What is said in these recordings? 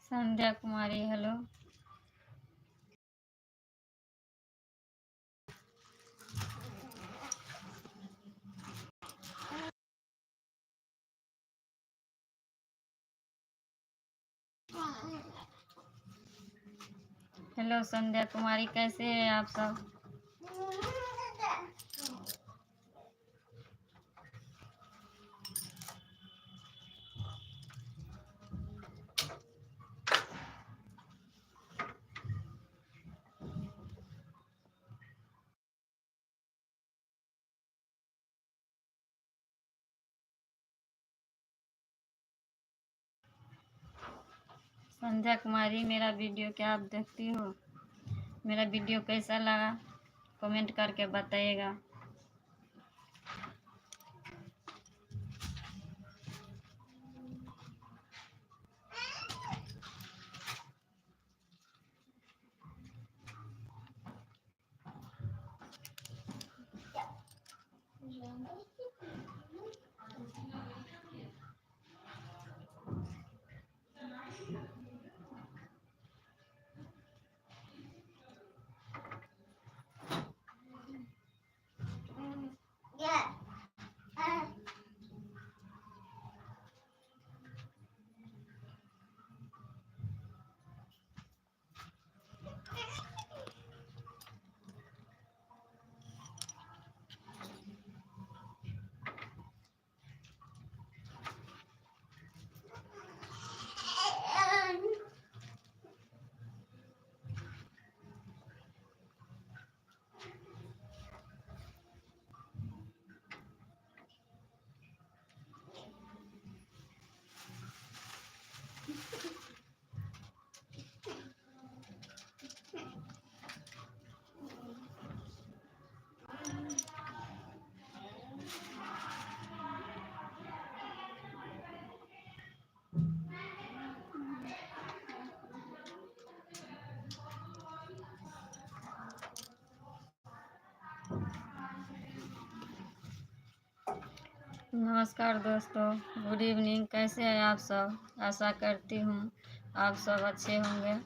संध्या कुमारी hello. Hello संध्या कुमारी, कैसे हैं आप सब? संध्या कुमारी, मेरा वीडियो क्या आप देखती हो? मेरा वीडियो कैसा लगा कमेंट करके बताइएगा। नमस्कार दोस्तों, गुड इवनिंग। कैसे हैं आप सब? आशा करती हूँ आप सब अच्छे होंगे।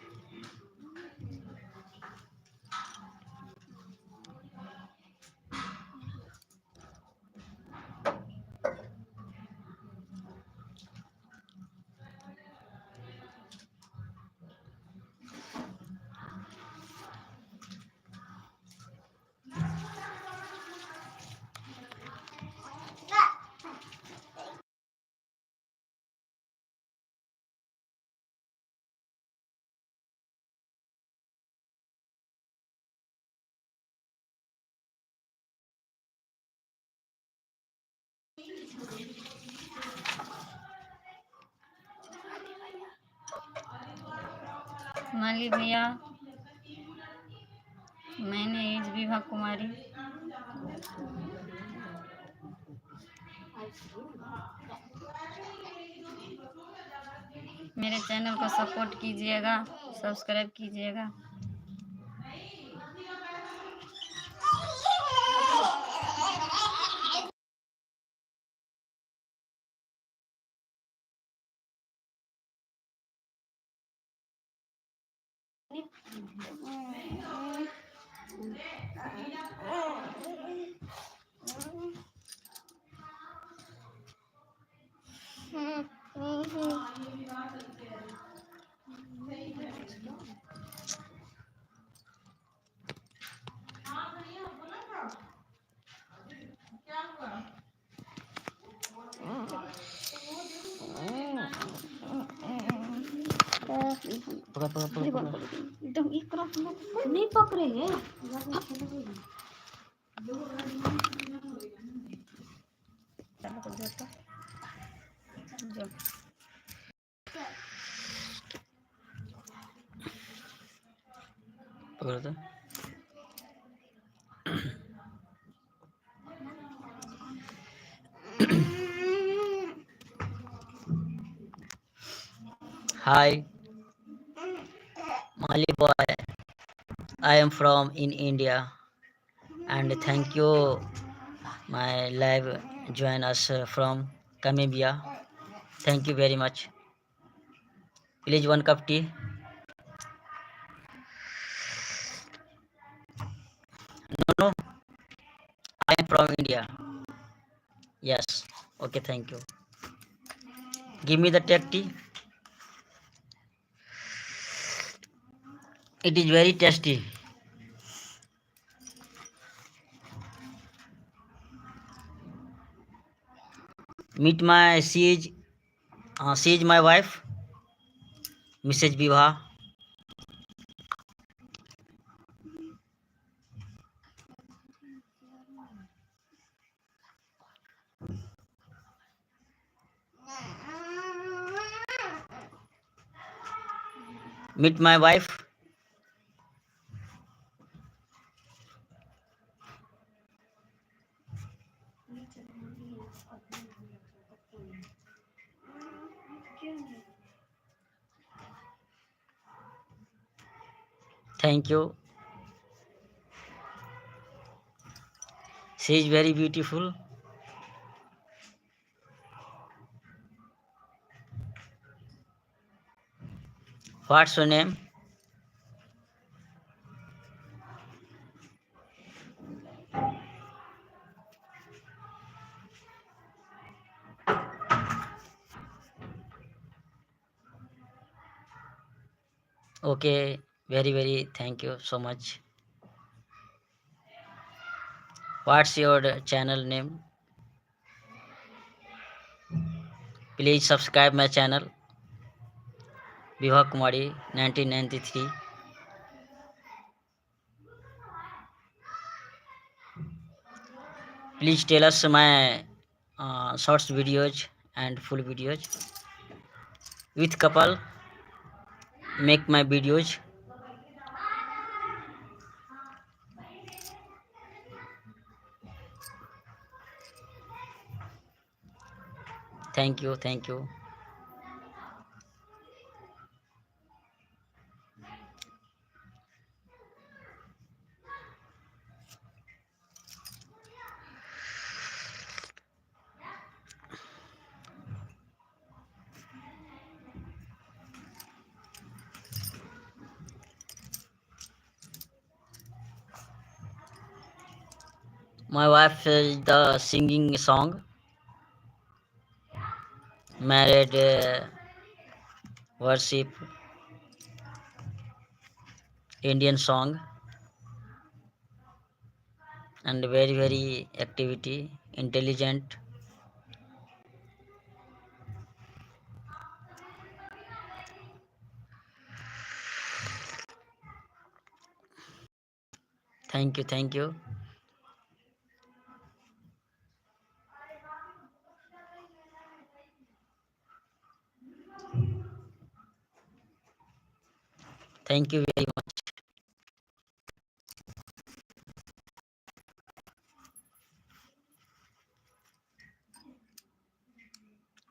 माली भैया, मैंने एज विभा कुमारी। मेरे चैनल को सपोर्ट कीजिएगा, सब्सक्राइब कीजिएगा। एकदम एक तरफ नहीं पकड़े पकड़ो तो। Hi, Mali boy. I am from in India, and thank you, my live join us from Namibia. Thank you very much. Please one cup tea. No, I am from India. Yes. Okay, thank you. Give me the tech tea. It is very tasty. Meet my she is my wife, Mrs. Viva. Meet my wife. Thank you. She is very beautiful. What's your name? Okay, very thank you so much. What's your channel name? Please subscribe my channel, Viva Kumari 1993. Please tell us my shorts videos and full videos. With couple, make my videos. Thank you. My wife is the singing song, married worship, Indian song, and very activity, intelligent. Thank you, thank you, thank you very much.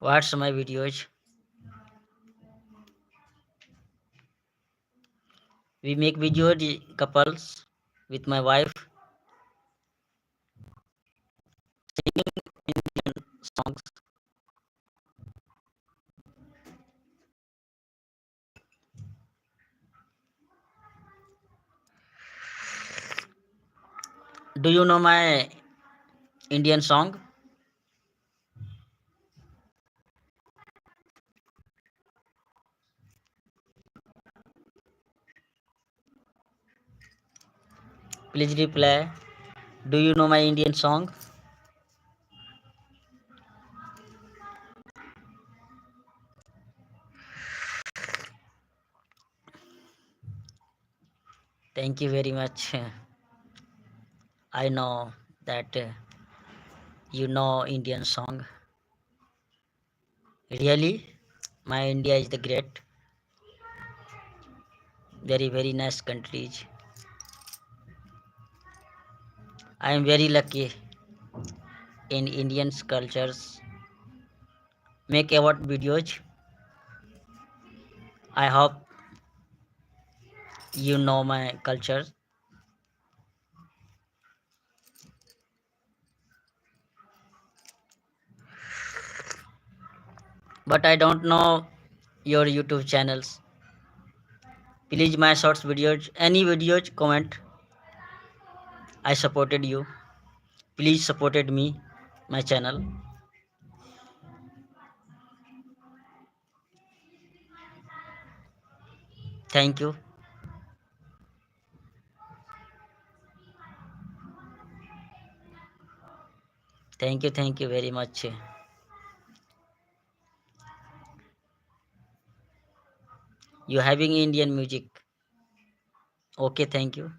Watch my videos. We make video couples with my wife singing Indian songs. Do you know my Indian song? Please reply. Do you know my Indian song? Thank you very much. I know that you know Indian song. Really? My India is the great, very nice countries. I am very lucky in Indian cultures. Make about videos. I hope you know my culture, but I don't know your YouTube channels. Please my shorts videos, any videos, comment. I supported you. Please supported me, my channel. Thank you. Thank you very much. You having Indian music. Okay, thank you.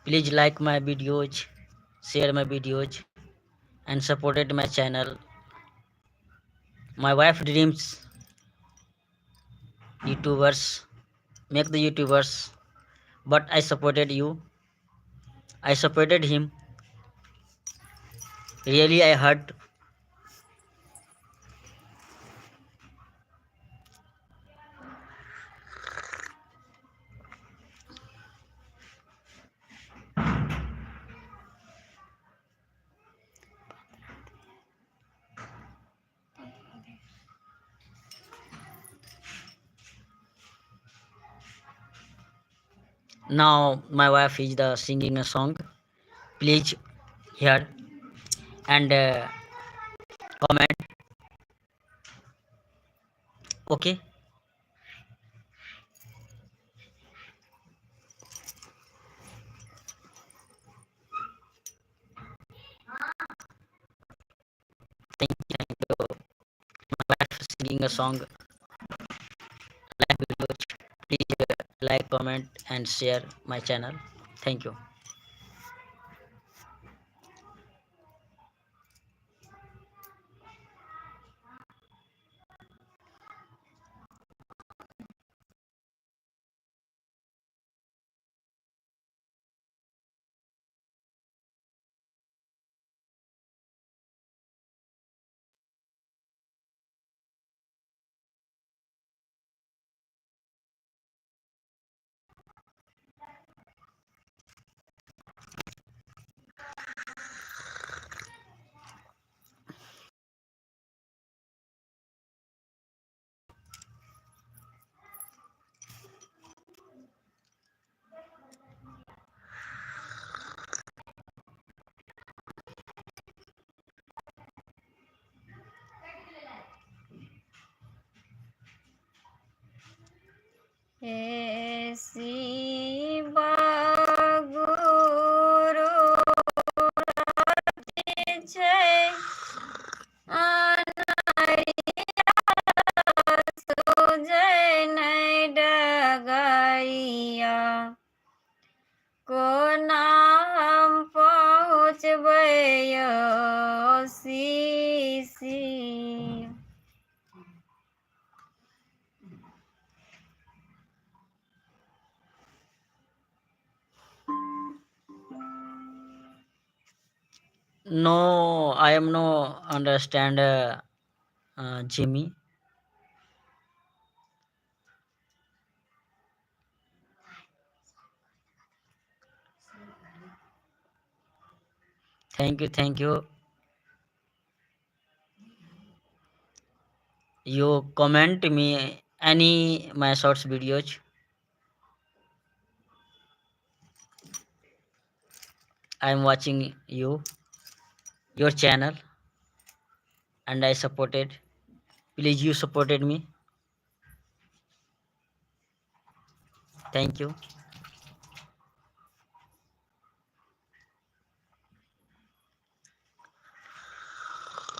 Please like my videos, share my videos, and supported my channel. My wife dreams YouTubers, make the YouTubers, but I supported you. I supported him. Really, I heard. Now my wife is the singing a song. Please hear and comment. Okay. Thank you. My wife singing a song. Like videos. Please like, comment, and share my channel. Thank you. हे शिव गुरु छै सुजै नहि डगरिया, कोना हम पहुँचबै यौ शिष्य। No, I am no understand Jimmy. Thank you, thank you. You comment me any my shorts videos. I am watching you, your channel, and I supported. Please, you supported me. Thank you.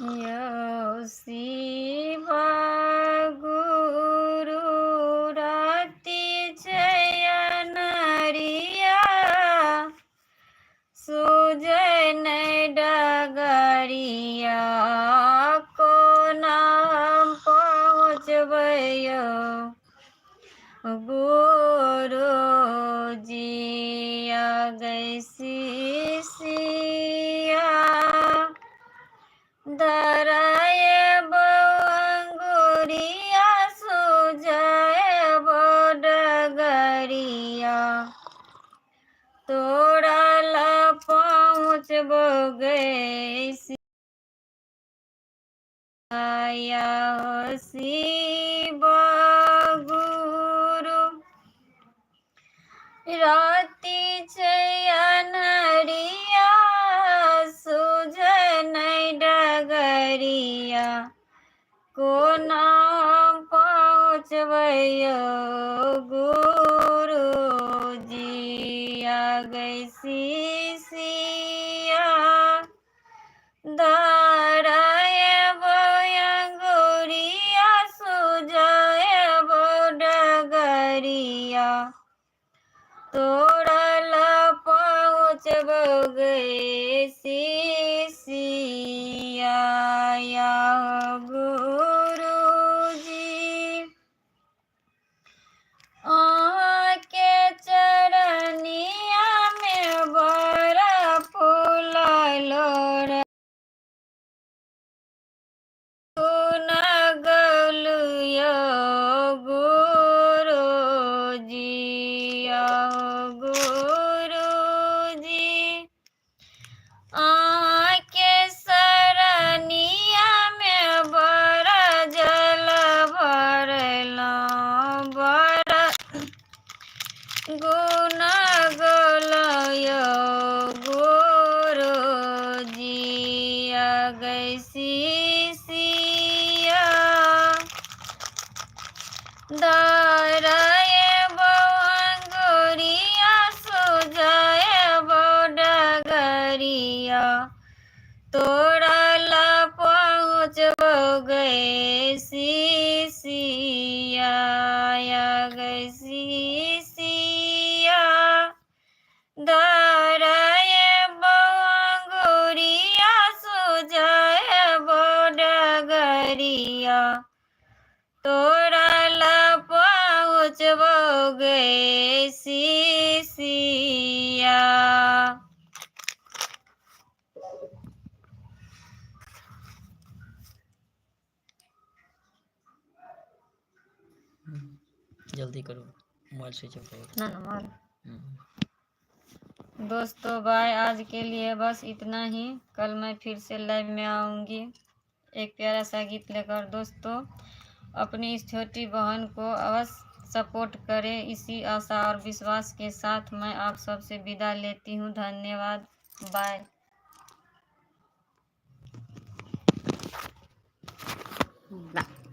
यौ शिव गुरु राति छै अनहरिया, सुजै नहि डगरिया, कोना हम पहुँचबै यौ गुरुजी। गै शिष्या धराय अंगुरिया, सुजय डगरिया, तोरा ला पहुँचबो गे शिया शिव गुरु राति छै अनहरिया, सुजै नहि डगरिया, कोना हम पहुँचबै यौ गुरुजी। गै शिष्या धराय अंगुरिया, सुजय डगरिया, तोरा ला पहुँचबो गे शिष्या गुरुजी। अहाँके चरनिया में बड़ा फूल लोर, न गौलू यौ गुरुजी। गुरुजी अहाँके शरणिया में बड़ा जल भरलहुँ, बड़ा गुण गौलहुँ यौ गुरुजी। गै शिष्या धराय अंगुरिया, सुजय डगरिया, तोरा ला पहुँचबो गे शिष्या। गै शिष्या धराय अंगुरिया, सुजय डगरिया, तोरा ला पहुँचबो गे शिष्या। जल्दी करो, मोबाइल स्विच ऑफ हो ना मार। दोस्तों बाय, आज के लिए बस इतना ही। कल मैं फिर से लाइव में आऊँगी एक प्यारा सा गीत लेकर। दोस्तों अपनी इस छोटी बहन को अवश्य सपोर्ट करें, इसी आशा और विश्वास के साथ मैं आप सबसे विदा लेती हूँ। धन्यवाद, बाय।